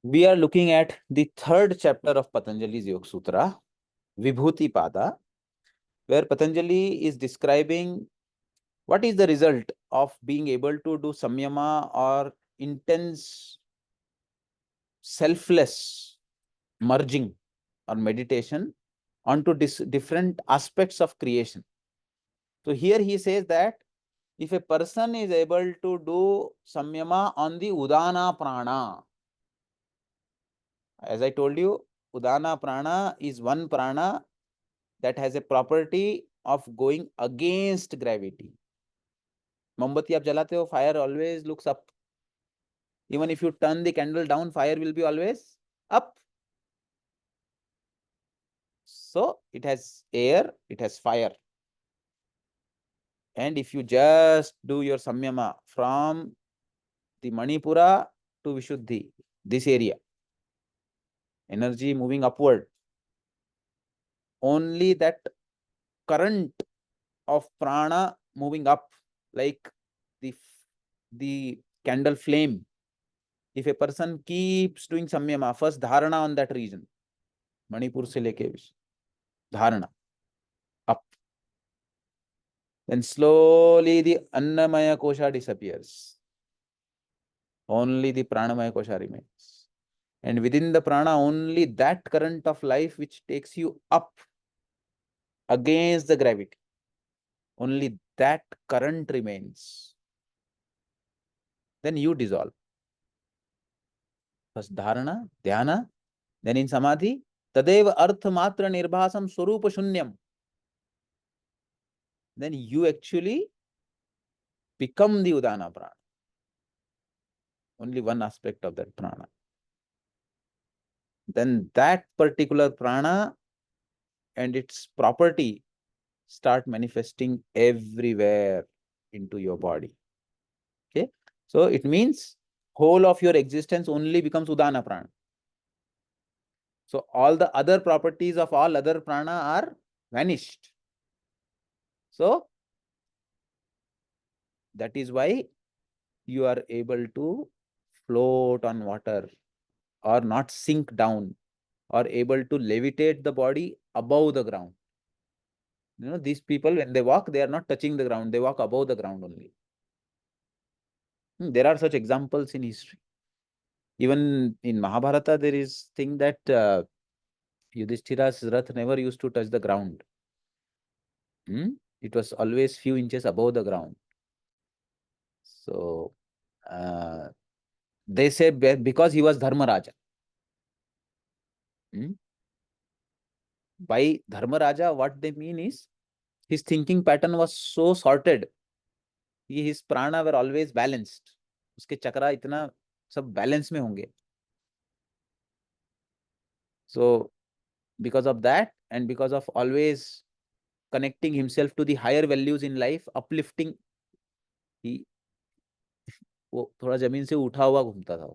We are looking at the third chapter of Patanjali's Yoga Sutra, Vibhuti Pada, where Patanjali is describing what is the result of being able to do samyama or intense, selfless merging or meditation onto different aspects of creation. So here he says that if a person is able to do samyama on the udana prana, as I told you, udana prana is one prana that has a property of going against gravity. मोमबत्ती आप जलाते हो, fire always looks up. Even if you turn the candle down, fire will be always up. So it has air, it has fire. And if you just do your samyama from the Manipura to Vishuddhi, this area, energy moving upward, only that current of prana moving up, like the candle flame. If a person keeps doing samyama, first dharana on that region, Manipur se leke dharana, up. Then slowly the Annamaya kosha disappears. Only the Pranamaya kosha remains. And within the prana, only that current of life which takes you up against the gravity. Only that current remains. Then you dissolve. First dharana, dhyana, then in samadhi, tadeva artha matra nirbhasam swarupa shunyam. Then you actually become the udana prana. Only one aspect of that prana. Then that particular prana and its property start manifesting everywhere into your body. Okay. So it means whole of your existence only becomes udana prana. So all the other properties of all other prana are vanished. So that is why you are able to float on water or not sink down or able to levitate the body above the ground. You know, these people, when they walk, they are not touching the ground. They walk above the ground only. There are such examples in history. Even in Mahabharata, there is thing that Yudhishthira's rath never used to touch the ground. It was always few inches above the ground. So they say because he was Dharmaraja. By Dharmaraja, what they mean is his thinking pattern was so sorted. His prana were always balanced. उसके चक्रा इतना सब balance में होंगे. So because of that and because of always connecting himself to the higher values in life, uplifting, he वो थोड़ा जमीन से उठा हुआ घूमता था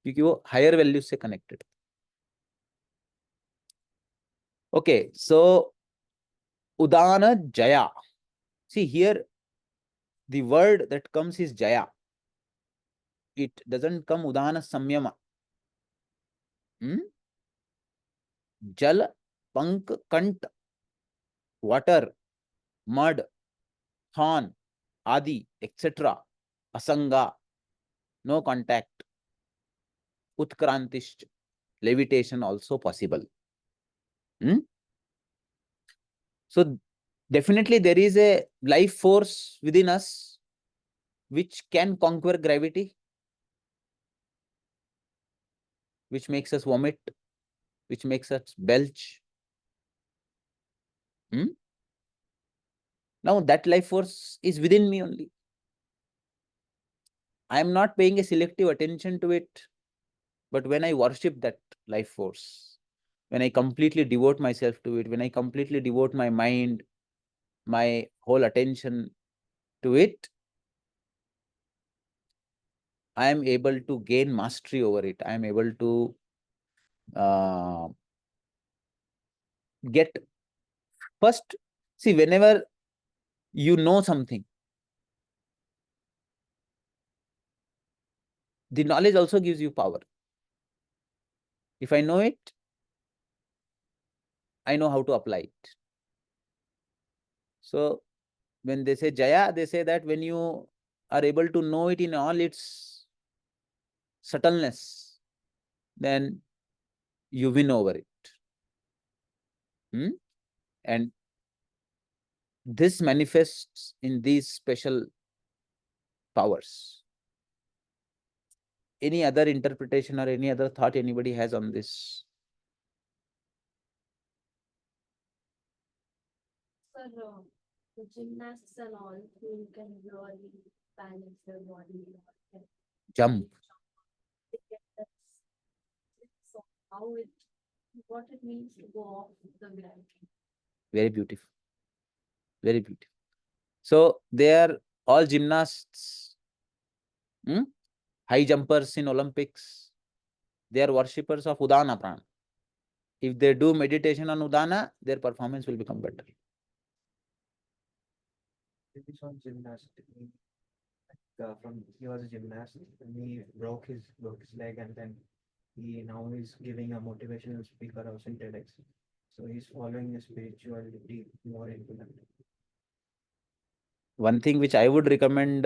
क्योंकि वो हायर वैल्यूज से connected. Okay, so udana jaya. See here, the word that comes is jaya. It doesn't come udana samyama. Jal, pank, kant, water, mud, thorn, adi, etc. Asanga, no contact. Utkrantish, levitation also possible. So definitely there is a life force within us which can conquer gravity, which makes us vomit, which makes us belch. Now that life force is within me only. I am not paying a selective attention to it, but when I worship that life force, when I completely devote myself to it, when I completely devote my mind, my whole attention to it, I am able to gain mastery over it. I am able to get first. See, whenever you know something, The knowledge also gives you power. If I know it, I know how to apply it. So when they say Jaya, they say that when you are able to know it in all its subtleness, then you win over it. And this manifests in these special powers. Any other interpretation or any other thought anybody has on this? Sir, the gymnasts and all who can really balance their body, can Jump. they get that so how it what it means to go off the ground. Very beautiful. Very beautiful. So they are all gymnasts, high jumpers in Olympics. They are worshippers of Udana Prana. If they do meditation on Udana, their performance will become better. It is on gymnast. He was a gymnast and he broke his leg, and then he now is giving a motivational speaker also in TEDx. So he's following his spirituality more into that. One thing which I would recommend,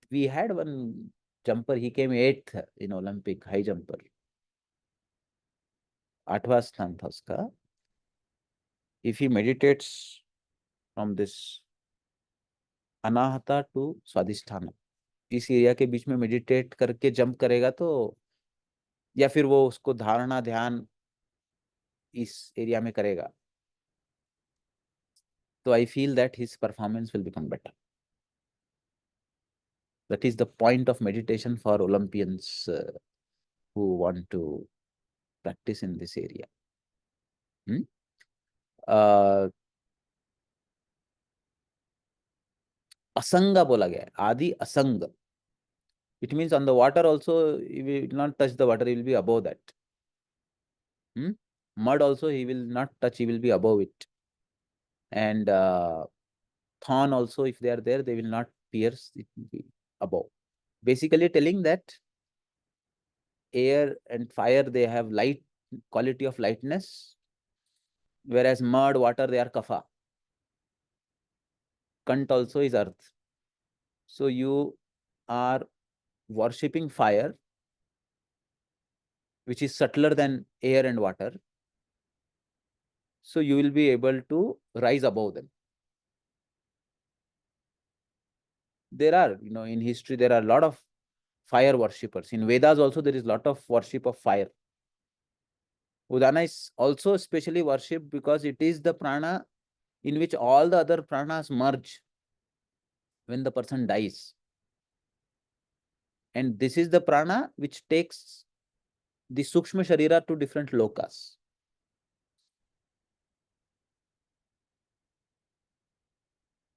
we had one jumper, he came 8th in Olympic, high jumper. 8वां स्थान था उसका. If he meditates from this Anahata to Svadhisthana, इस area के बीच में meditate करके jump करेगा तो, या फिर वो उसको धारणा ध्यान इस एरिया में करेगा, तो I feel that his performance will become better. That is the point of meditation for Olympians who want to practice in this area. Asanga bola gaya, Adi Asanga. It means on the water also, he will not touch the water, he will be above that. Mud also he will not touch, he will be above it. And thorn also, if they are there, they will not pierce, it will be above. Basically telling that air and fire, they have light, quality of lightness, whereas mud, water, they are kapha. Kant also is earth. So you are worshipping fire, which is subtler than air and water. So you will be able to rise above them. There are, in history, there are a lot of fire worshippers. In Vedas also, there is a lot of worship of fire. Udana is also specially worshipped because it is the prana in which all the other pranas merge when the person dies. And this is the prana which takes the Sukshma Sharira to different lokas.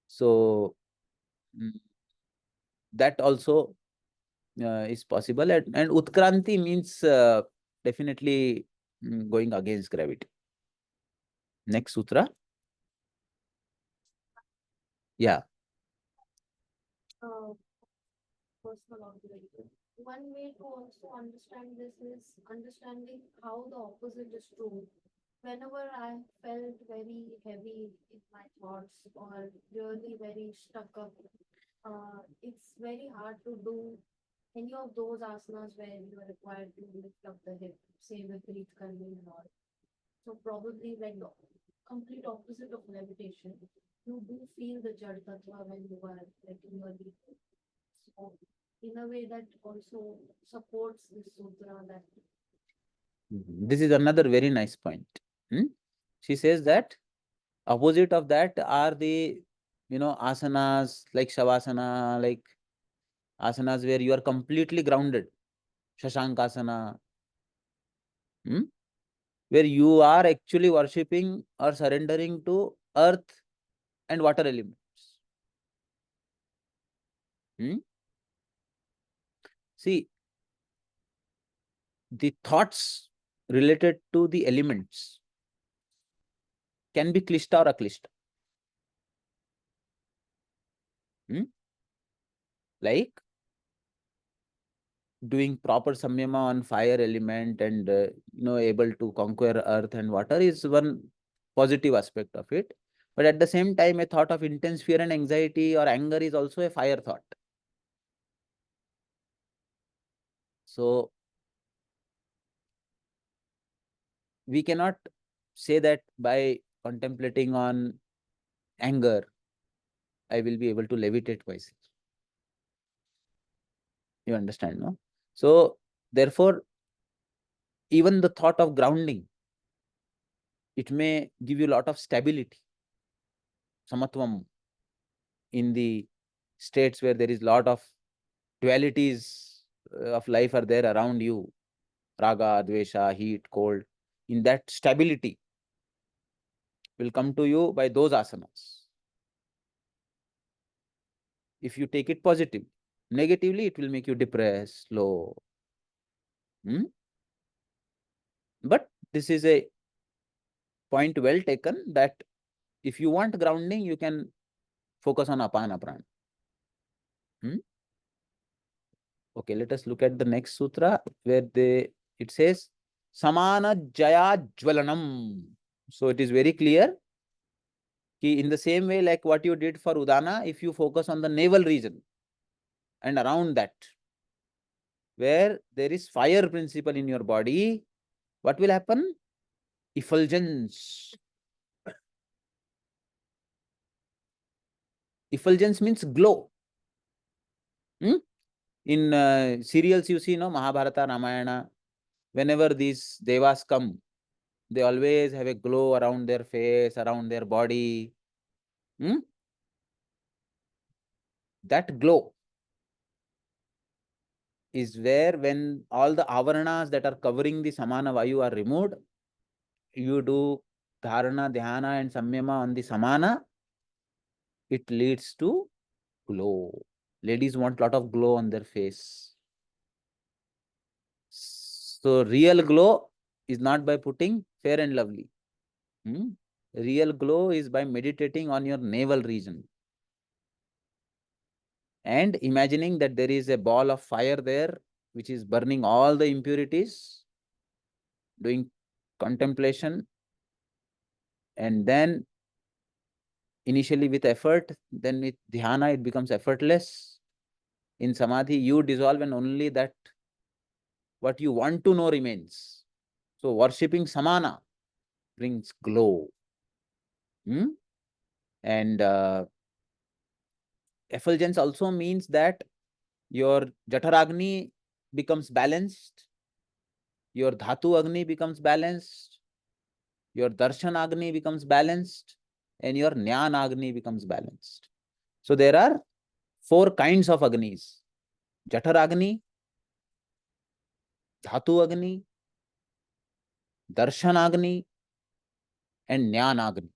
So that also is possible. And Utkranti means definitely going against gravity. Next sutra. Yeah. Personal observation. One way to also understand this is understanding how the opposite is true. Whenever I felt very heavy in my thoughts or really very stuck up, it's very hard to do any of those asanas where you are required to lift up the hip, say with breath control and all. So probably like the complete opposite of meditation, you do feel the jad tattva when you are like in your deep. So in a way that also supports this sutra that This is another very nice point. She says that opposite of that are the, asanas like Shavasana, like asanas where you are completely grounded. Shashankasana, where you are actually worshipping or surrendering to earth and water elements. See, the thoughts related to the elements can be klishta or aklishta. Like doing proper samyama on fire element and able to conquer earth and water is one positive aspect of it. But at the same time, a thought of intense fear and anxiety or anger is also a fire thought. So we cannot say that by contemplating on anger, I will be able to levitate myself. You understand, no? So therefore, even the thought of grounding, it may give you a lot of stability, samatvam, in the states where there is lot of dualities of life are there around you, raga, dvesha, heat, cold. In that, stability will come to you by those asanas. If you take it positive, negatively, it will make you depressed, slow. But this is a point well taken that if you want grounding, you can focus on apana prana. Okay, let us look at the next sutra where it says samana jaya jvalanam. So it is very clear ki in the same way like what you did for Udana, if you focus on the navel region and around that, where there is fire principle in your body, what will happen? Effulgence. Effulgence means glow. In serials, you see, no, Mahabharata, Ramayana, whenever these devas come, they always have a glow around their face, around their body. That glow is where, when all the avaranas that are covering the samana vayu are removed, you do dharana, dhyana and samyama on the samana, it leads to glow. Ladies want lot of glow on their face. So real glow is not by putting fair and lovely. Real glow is by meditating on your navel region and imagining that there is a ball of fire there which is burning all the impurities, doing contemplation, and then initially with effort, then with dhyana it becomes effortless. In samadhi, you dissolve and only that what you want to know remains. So worshipping samana brings glow. And effulgence also means that your jataragni becomes balanced, your dhatu agni becomes balanced, your darshan agni becomes balanced, and your jnana agni becomes balanced. So there are 4 kinds of agnis: jataragni, dhatu agni, darshan agni, and jnana agni.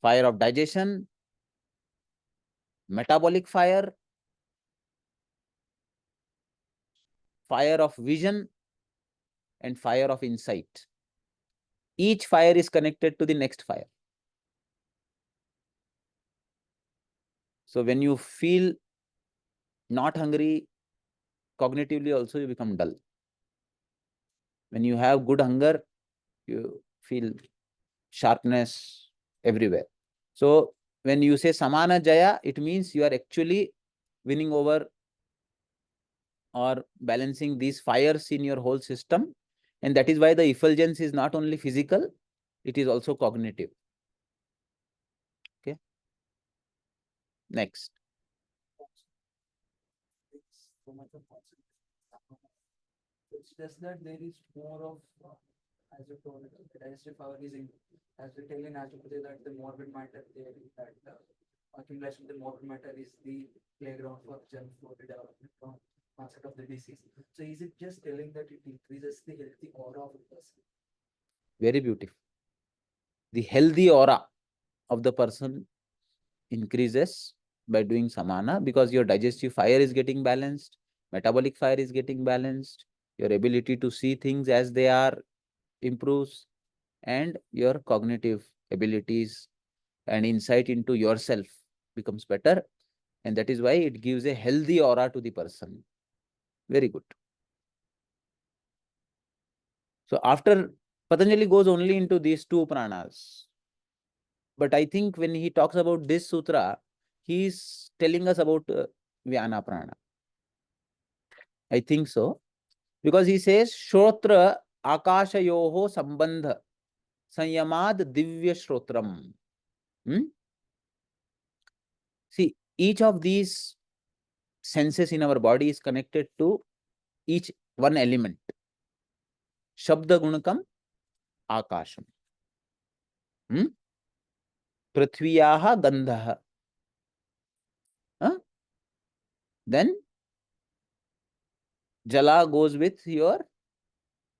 Fire of digestion, metabolic fire, fire of vision, and fire of insight. Each fire is connected to the next fire. So when you feel not hungry, cognitively also you become dull. When you have good hunger, you feel sharpness everywhere. So when you say samana jaya, it means you are actually winning over or balancing these fires in your whole system. And that is why the effulgence is not only physical, it is also cognitive. Okay. Next. So much of it's just that there is more of, as you told, the digestive power is in, as we tell in naturopathy that the morbid matter there, that accumulation of the morbid matter is the playground for junk food development concept of the disease. So is it just telling that it increases the healthy aura of the person? Very beautiful. The healthy aura of the person increases by doing samana because your digestive fire is getting balanced, metabolic fire is getting balanced, your ability to see things as they are improves, and your cognitive abilities and insight into yourself becomes better. And that is why it gives a healthy aura to the person. Very good. So after Patanjali goes only into these two pranas. But I think when he talks about this sutra, he is telling us about Vyana prana. I think so. Because he says, Shrotra Akashayoho Sambandha Sanyamad Divya Shrotram. See, each of these senses in our body is connected to each one element. Shabda Gunakam Akasham. Prithviyaha Gandhaha. Then Jala goes with your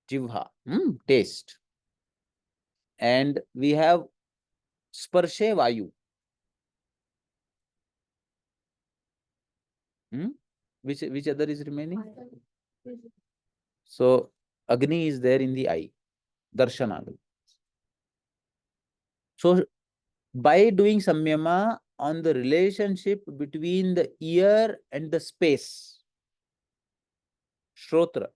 Jivha, taste. And we have Sparshe Vayu. Which other is remaining? So Agni is there in the eye, Darshanagni. So by doing samyama on the relationship between the ear and the space, Shrotra,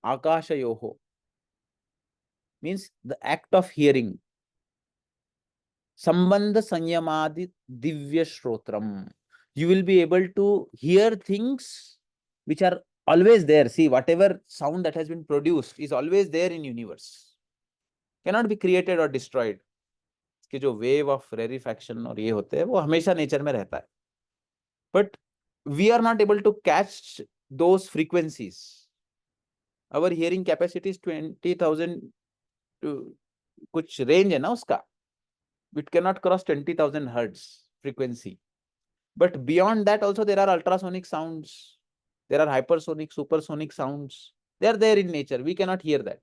Akashayoho, means the act of hearing. Sambandha Sanyamadi Divya Shrotram. You will be able to hear things which are always there. See, whatever sound that has been produced is always there in universe. Cannot be created or destroyed. कि जो wave of rarefaction और ये होते हैं वो हमेशा nature में रहता है. But we are not able to catch those frequencies. Our hearing capacity is 20,000 to कुछ range है ना उसका. It cannot cross 20,000 hertz frequency. But beyond that also there are ultrasonic sounds. There are hypersonic, supersonic sounds. They are there in nature. We cannot hear that.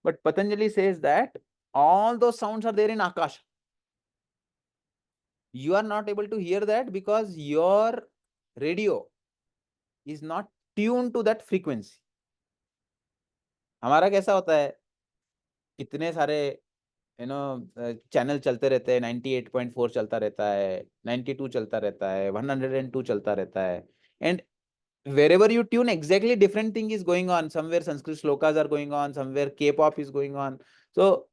But Patanjali says that all those sounds are there in Akash. You are not able to hear that because your radio is not tuned to that frequency. हमारा कैसा होता है, इतने सारे channel चलते रहते हैं, 98.4 चलता रहता है, 92 चलता रहता है, 102 चलता रहता है, and wherever you tune, exactly different thing is going on. Somewhere Sanskrit shlokas are going on, somewhere K-pop is going on. So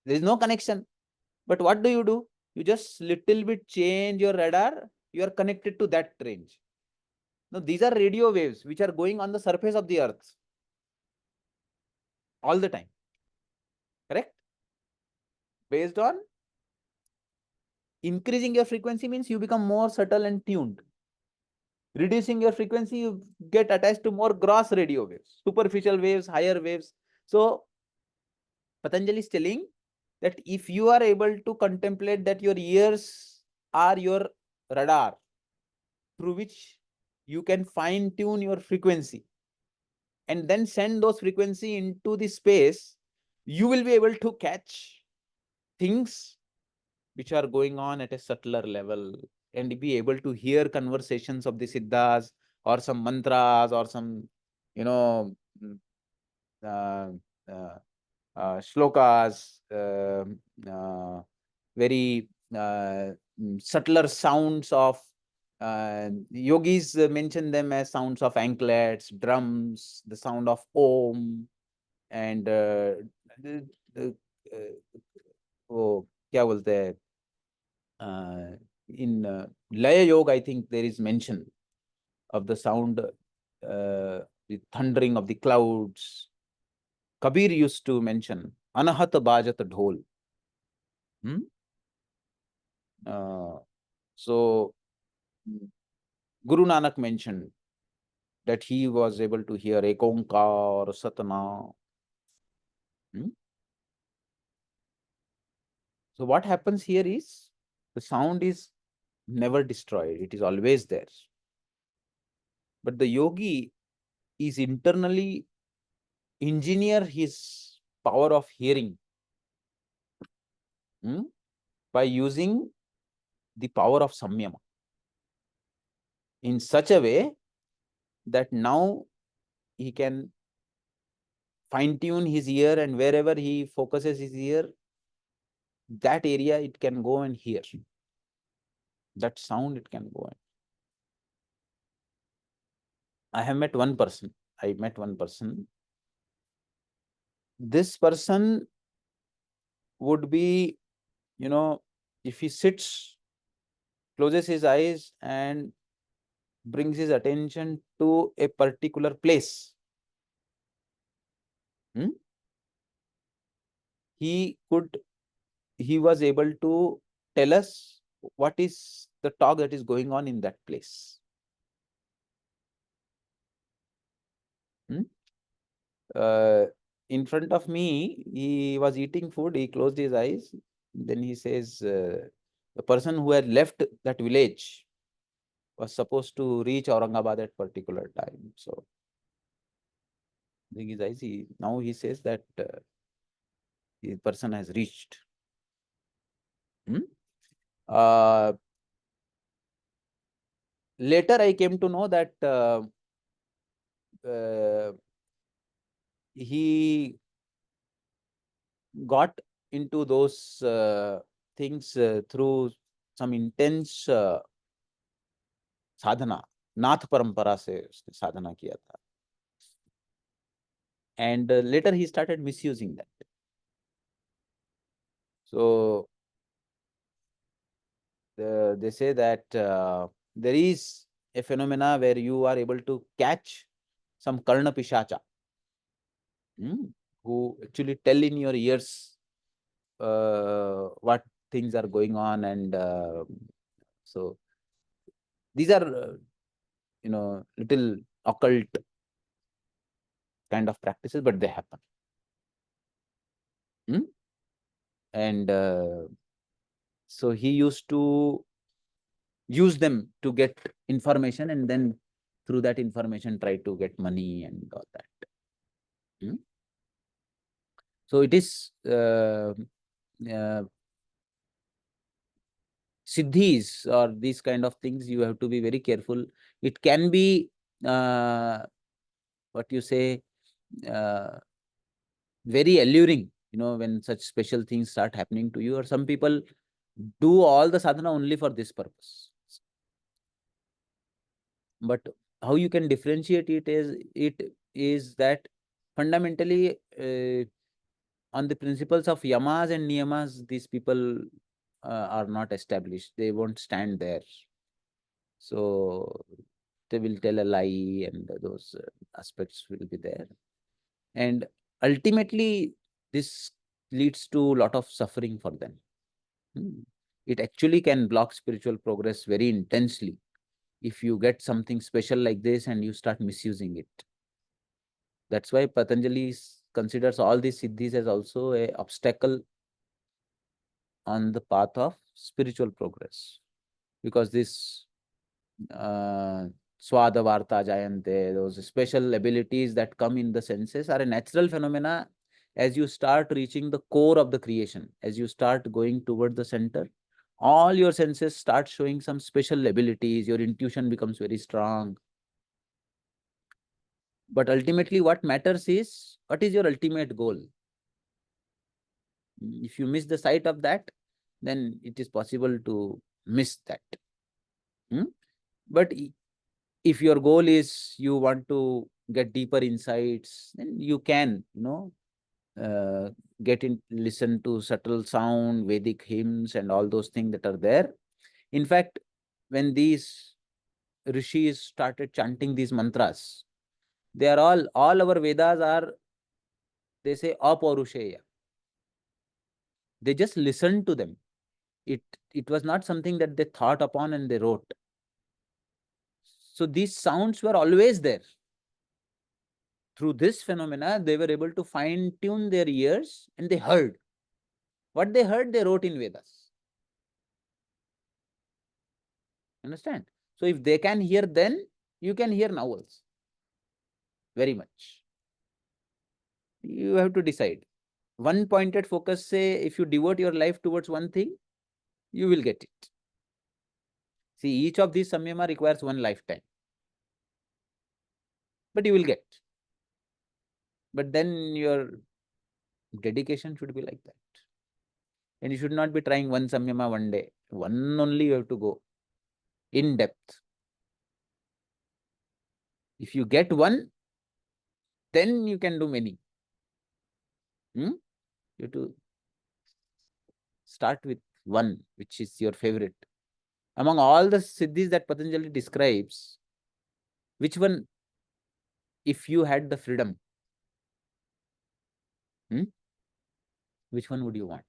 there is no connection. But what do? You just little bit change your radar, you are connected to that range. Now these are radio waves which are going on the surface of the earth all the time. Correct? Based on increasing your frequency means you become more subtle and tuned. Reducing your frequency, you get attached to more gross radio waves, superficial waves, higher waves. So Patanjali is telling that if you are able to contemplate that your ears are your radar through which you can fine tune your frequency and then send those frequency into the space, you will be able to catch things which are going on at a subtler level and be able to hear conversations of the siddhas or some mantras or some, uh, uh, shlokas, very subtler sounds of yogis mention them as sounds of anklets, drums, the sound of om, and वो क्या बोलते हैं in Laya Yoga, I think there is mention of the sound, the thundering of the clouds. Kabir used to mention Anahat Bajat Dhol. So Guru Nanak mentioned that he was able to hear Ekonkar, Satna. So what happens here is the sound is never destroyed. It is always there. But the yogi is internally engineer his power of hearing by using the power of samyama in such a way that now he can fine tune his ear, and wherever he focuses his ear, that area it can go and hear. That sound it can go and. I have met one person. I met one person. This person would be, if he sits, closes his eyes and brings his attention to a particular place, he was able to tell us what is the talk that is going on in that place. In front of me, he was eating food, he closed his eyes. Then he says, the person who had left that village was supposed to reach Aurangabad at particular time. So, his eyes, now he says that the person has reached. Uh, Later, I came to know that he got into those things through some intense साधना, नाथ परंपरा से उसने साधना किया था. And later he started misusing that. So they say that there is a phenomena where you are able to catch some karna pishacha, who actually tell in your ears what things are going on, and so these are little occult kind of practices, but they happen. And so he used to use them to get information, and then through that information try to get money and all that. So it is siddhis or these kind of things, you have to be very careful. It can be what you say, very alluring, when such special things start happening to you, or some people do all the sadhana only for this purpose. But how you can differentiate it is that fundamentally on the principles of yamas and niyamas, these people are not established. They won't stand there. So they will tell a lie, and those aspects will be there. And ultimately, this leads to a lot of suffering for them. It actually can block spiritual progress very intensely if you get something special like this and you start misusing it. That's why Patanjali considers all these siddhis as also an obstacle on the path of spiritual progress. Because this Swada Varta Jayante, those special abilities that come in the senses are a natural phenomena as you start reaching the core of the creation, as you start going toward the center. All your senses start showing some special abilities, your intuition becomes very strong. But ultimately, what matters is, what is your ultimate goal? If you miss the sight of that, then it is possible to miss that. But if your goal is you want to get deeper insights, then you can, get in, listen to subtle sound, Vedic hymns, and all those things that are there. In fact, when these rishis started chanting these mantras, they are all our Vedas are, they say, apaurushaya. They just listened to them. It was not something that they thought upon and they wrote. So these sounds were always there. Through this phenomena, they were able to fine tune their ears, and they heard. What they heard, they wrote in Vedas. Understand? So if they can hear then, you can hear now also. Very much. You have to decide. One pointed focus, say, if you devote your life towards one thing, you will get it. See, each of these samyama requires one lifetime. But you will get. But then your dedication should be like that. And you should not be trying one samyama one day. One only you have to go in depth. If you get one, then you can do many. You have to start with one, which is your favorite. Among all the siddhis that Patanjali describes, which one, if you had the freedom, which one would you want?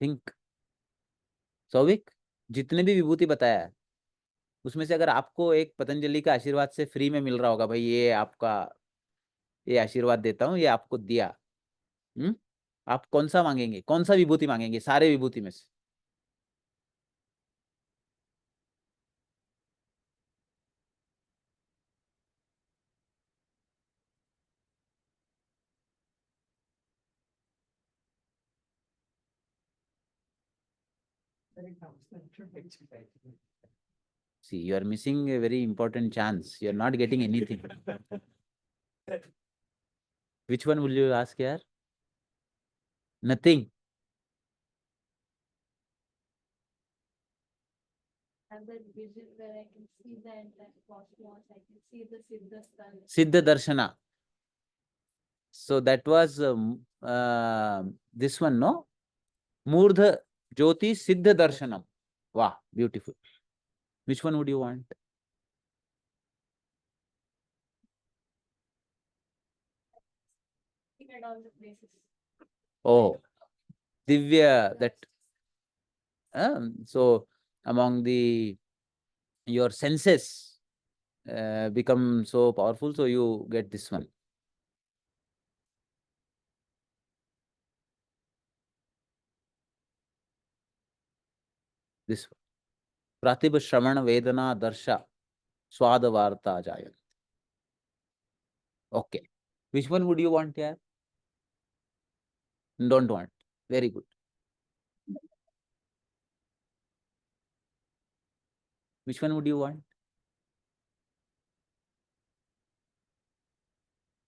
Think. Souvik, जितने भी विभूति बताया है, उसमें से अगर आपको एक पतंजलि का आशीर्वाद से फ्री में मिल रहा होगा, भाई ये आपका, ये आशीर्वाद देता हूं, ये आपको दिया, आप कौन सा मांगेंगे? कौन सा विभूति मांगेंगे सारे विभूति में से? See, you are missing a very important chance. You are not getting anything. Which one will you ask here? Nothing. Have that vision where I can see the entire cosmos, I can see the Siddhasthana. Siddha Darshana. So that was this one, no? Murdha Jyoti Siddha Darshanam. Wow, beautiful. Which one would you want? At all the places. Oh, Divya, that. So among the your senses become so powerful, so you get this one. This one. Pratibha Shravana Vedana Darsha Swada Varta Jayant. Okay. Which one would you want here? Don't want. Very good. Which one would you want?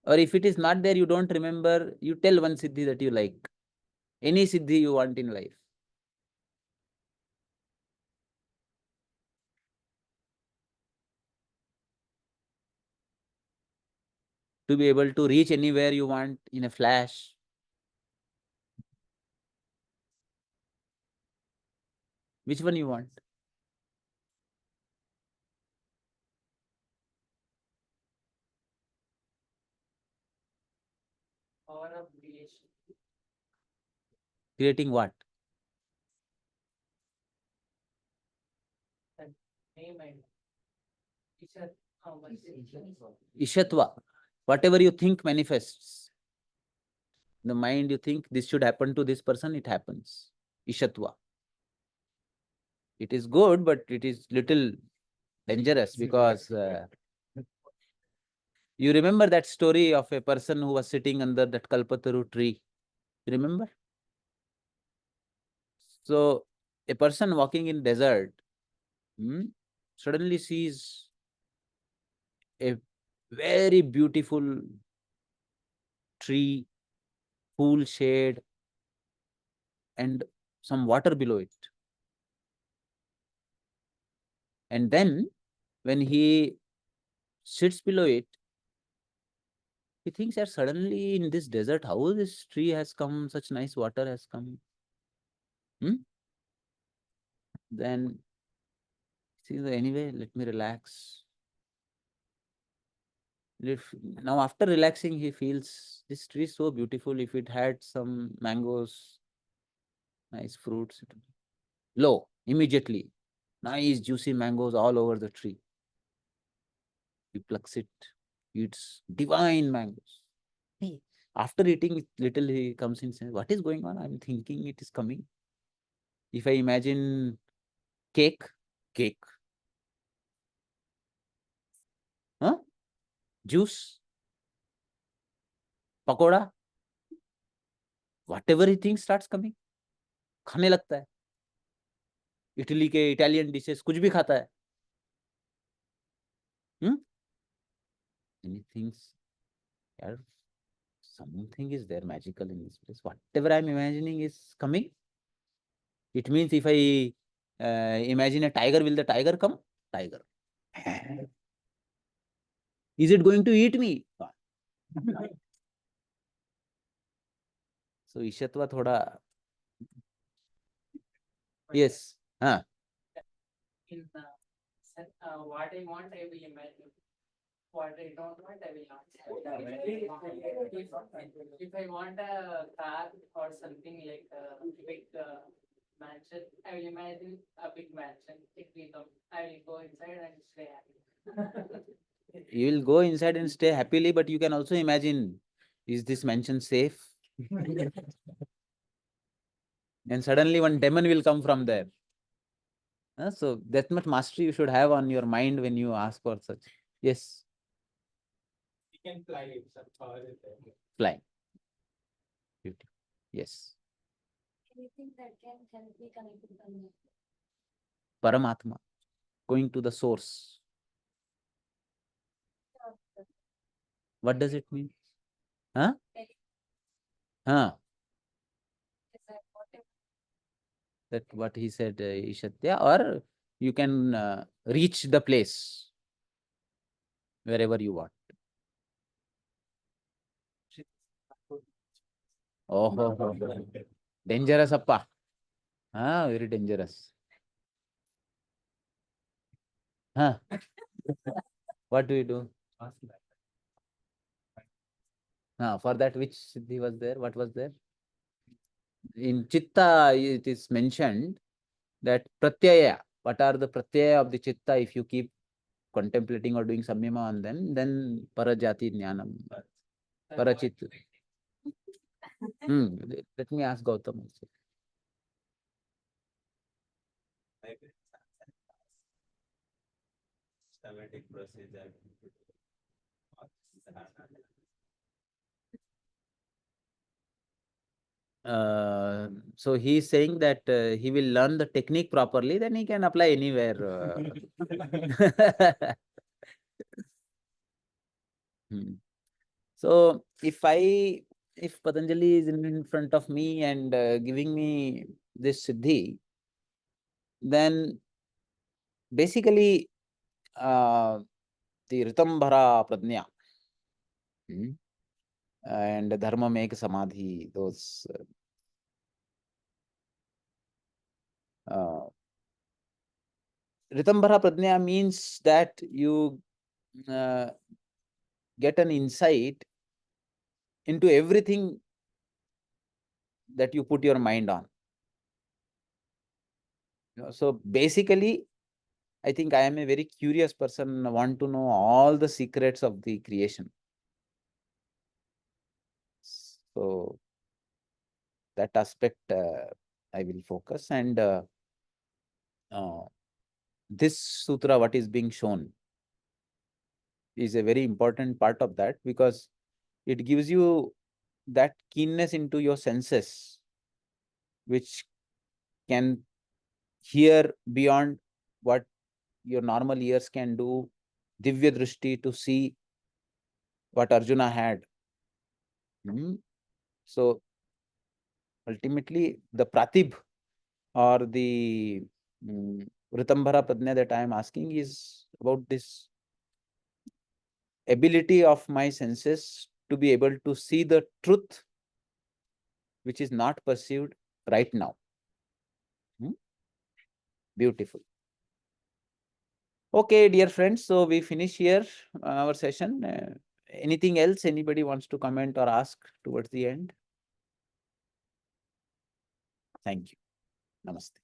Or if it is not there, you don't remember, you tell one siddhi that you like. Any siddhi you want in life. To be able to reach anywhere you want in a flash. Which one you want? Power of creation. Creating what? Name and teacher. Ishatva. Whatever you think manifests. In the mind you think this should happen to this person, it happens. Ishatva. It is good, but it is little dangerous because you remember that story of a person who was sitting under that Kalpataru tree. You remember? So a person walking in desert suddenly sees a very beautiful tree, cool shade, and some water below it. And then when he sits below it, he thinks that suddenly in this desert, how this tree has come, such nice water has come. Then, see, anyway, let me relax. Now, after relaxing, he feels this tree is so beautiful. If it had some mangoes, nice fruits, low, immediately, nice juicy mangoes all over the tree. He plucks it, eats divine mangoes. After eating little, he comes in and says, what is going on? I'm thinking it is coming. If I imagine cake, cake. Huh? Juice, pakoda, whatever he thinks starts coming. खाने लगता है. Italy के Italian dishes कुछ भी खाता है. Many things. Yeah, something is there magical in this place. Whatever I'm imagining is coming. It means if I imagine a tiger, will the tiger come? tiger. Is it going to eat me? So Ishatva thoda. Yes. Huh. In what I want, I will imagine. What I don't want, I will not. If I want a car or something like a big mansion, I will imagine a big mansion. If we come, I will go inside and stay happy. You will go inside and stay happily, but you can also imagine, is this mansion safe? And suddenly one demon will come from there. So that much mastery you should have on your mind when you ask for such. Yes. You can fly. Some power is there. Flying. Beauty. Yes. Anything that can help me connect with Allah. Paramatma. Going to the source. What does it mean? Huh? Huh? That what he said, Ishatya, or you can reach the place wherever you want. Oh, dangerous appa. Ah, very dangerous. Huh? What do you do? For that, which siddhi was there? What was there? In Chitta, it is mentioned that pratyaya. What are the pratyaya of the Chitta? If you keep contemplating or doing samyama on them, then parajati jnanam. Parachit. Let me ask Gautam also. Systematic procedure. So he is saying that he will learn the technique properly, then he can apply anywhere. So if Patanjali is in front of me and giving me this siddhi, then basically the Ritambhara Pradnya and Dharma Make Samadhi, those Ritambhara Pradnya means that you get an insight into everything that you put your mind on. So basically, I think I am a very curious person, want to know all the secrets of the creation. So that aspect I will focus, and this sutra, what is being shown, is a very important part of that, because it gives you that keenness into your senses, which can hear beyond what your normal ears can do, divya drishti, to see what Arjuna had. So ultimately, the pratibh or the Ritambhara Pradnya that I am asking is about this ability of my senses to be able to see the truth which is not perceived right now. Beautiful. Okay, dear friends, so we finish here our session. Anything else anybody wants to comment or ask towards the end? Thank you. Namaste.